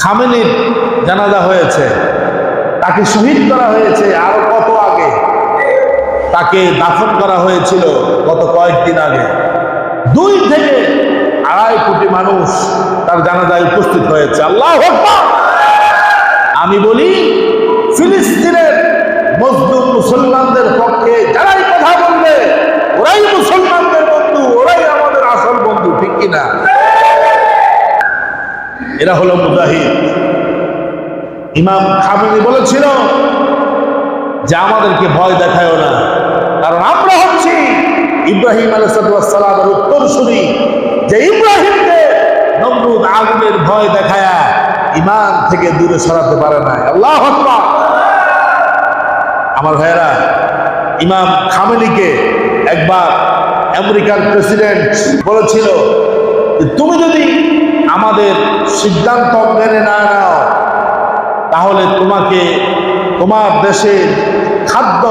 খামেনির জানাজা হয়েছে, তাকে শহীদ করা হয়েছে আরো কত আগে, তাকে দাফন করা হয়েছিল গত কয়েকদিন আগে। 2 থেকে 2.5 কোটি মানুষ তার জানাজায় উপস্থিত হয়েছে। আল্লাহু আকবার। আমি বলি, ফিলিস্তিনের মজলুম মুসলমানদের পক্ষে যারাই কথা বলবে ওরাই মুসলমানদের বন্ধু, ওরাই আমাদের আসল বন্ধু, ঠিক কিনা? এরা হলো মুজাহিদ। ইমাম খামেনি বলেছিল যে আমাদেরকে ভয় দেখায়ও না, কারণ আমরা হচ্ছি ইব্রাহিম আলাইহিস সালামের উত্তরসূরি, যে ইব্রাহিমকে নমরুদ আগুনের ভয় দেখায়া ঈমান থেকে দূরে সরাতে পারে না। আল্লাহু আকবার। আমার ভাইয়েরা, ইমাম খামেনিকে একবার আমেরিকার প্রেসিডেন্ট বলেছিল, তুমি যদি আমাদের সিদ্ধান্ত মেনে না নাও তাহলে তোমার দেশের খাদ্য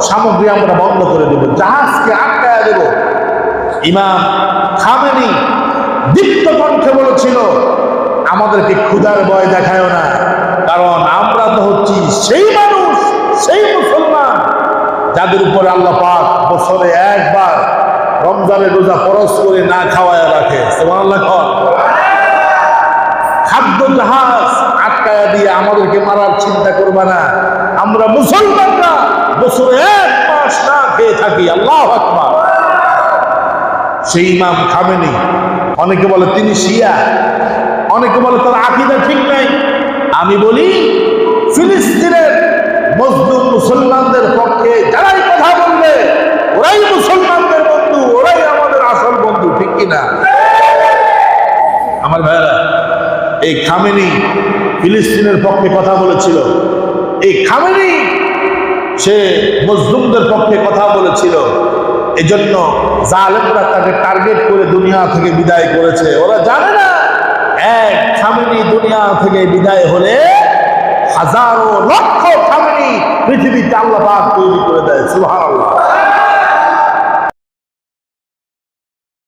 সামগ্রী আমরা বন্ধ করে দেব, জাহাজকে আটকায়া দেব। ইমাম খামেনি দীপ্ত কণ্ঠে বলেছিল, আমাদেরকে ক্ষুধার ভয় দেখায়ও না, কারণ আমরা তো হচ্ছি সেই মানুষ, সেই মুসলমান যাদের উপরে আল্লাহ পাক বছরে একবার রমজানের রোজা ফরজ করে না খাওয়ায় রাখে। সুবহানাল্লাহ। খাদ্য জাহাজ আটকায়া দিয়ে আমাদেরকে মারার চিন্তা করবা না, আমরা মুসলমানরা বছরে 1 মাস না খেয়ে থাকি। আল্লাহু আকবার। সেই ইমাম খামেনি, অনেকে বলে তিনি শিয়া, অনেকে বলে তার আকীদা ঠিক নাই। আমি বলি, ফিলিস্তিনের মজলুম মুসলমানদের পক্ষে যারাই কথা বলবে ওরাই মুসলমানদের বন্ধু, ওরাই আমাদের আসল বন্ধু, ঠিক কিনা? আমার ভাইয়েরা, এই খামেনি ফিলিস্তিনের পক্ষে কথা বলেছিল। এই খামেনি সে মজলুমদের পক্ষে কথা বলেছিল। এজন্য জালেমরা তাকে টার্গেট করে দুনিয়া থেকে বিদায় করেছে। ওরা জানে না এক খামেনি দুনিয়া থেকে বিদায় হলে হাজারো লক্ষ খামেনি পৃথিবীতে আল্লাহ পাক তৈরি করে দেয়। সুবহানাল্লাহ।